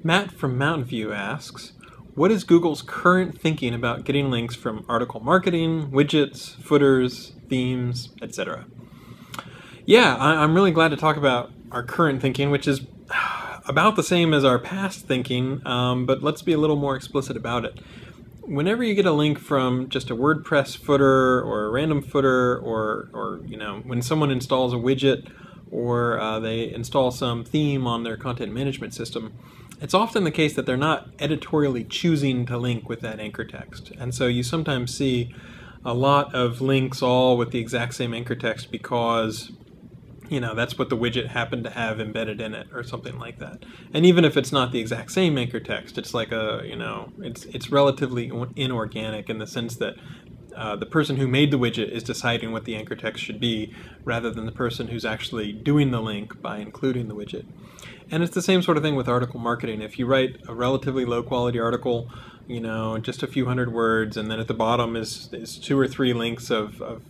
Matt from Mountain View asks, what is Google's current thinking about getting links from article marketing, widgets, footers, themes, etc.? Yeah, I'm really glad to talk about our current thinking, which is about the same as our past thinking, but let's be a little more explicit about it. Whenever you get a link from just a WordPress footer or a random footer, or when someone installs a widget or they install some theme on their content management system, it's often the case that they're not editorially choosing to link with that anchor text. And so you sometimes see a lot of links all with the exact same anchor text because that's what the widget happened to have embedded in it or something like that. And even if it's not the exact same anchor text, it's like it's relatively inorganic in the sense that the person who made the widget is deciding what the anchor text should be rather than the person who's actually doing the link by including the widget. And it's the same sort of thing with article marketing. If you write a relatively low quality article, just a few hundred words, and then at the bottom is 2 or 3 links of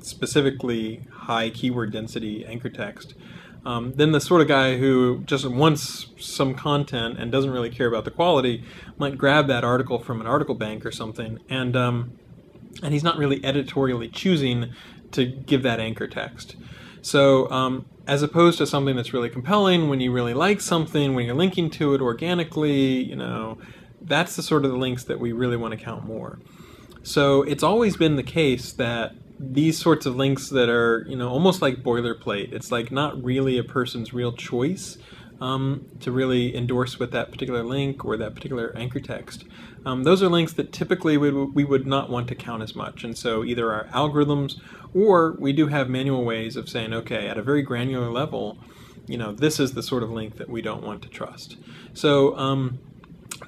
specifically high keyword density anchor text, then the sort of guy who just wants some content and doesn't really care about the quality might grab that article from an article bank or something, and he's not really editorially choosing to give that anchor text. So as opposed to something that's really compelling, when you really like something, when you're linking to it organically, that's the sort of the links that we really want to count more. So it's always been the case that these sorts of links that are, almost like boilerplate, it's like not really a person's real choice to really endorse with that particular link or that particular anchor text. Those are links that typically we would not want to count as much. And so either our algorithms or we do have manual ways of saying, okay, at a very granular level, this is the sort of link that we don't want to trust. So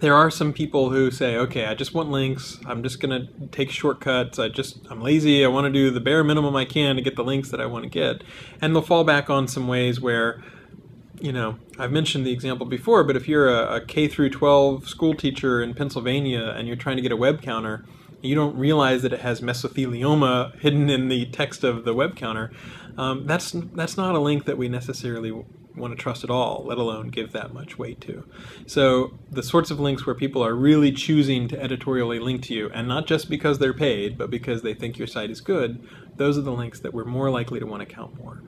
there are some people who say, okay, I just want links. I'm just going to take shortcuts. I'm lazy. I want to do the bare minimum I can to get the links that I want to get. And they'll fall back on some ways where, I've mentioned the example before, but if you're a K through 12 school teacher in Pennsylvania and you're trying to get a web counter, you don't realize that it has mesothelioma hidden in the text of the web counter, that's not a link that we necessarily want to trust at all, let alone give that much weight to. So the sorts of links where people are really choosing to editorially link to you, and not just because they're paid, but because they think your site is good, those are the links that we're more likely to want to count more.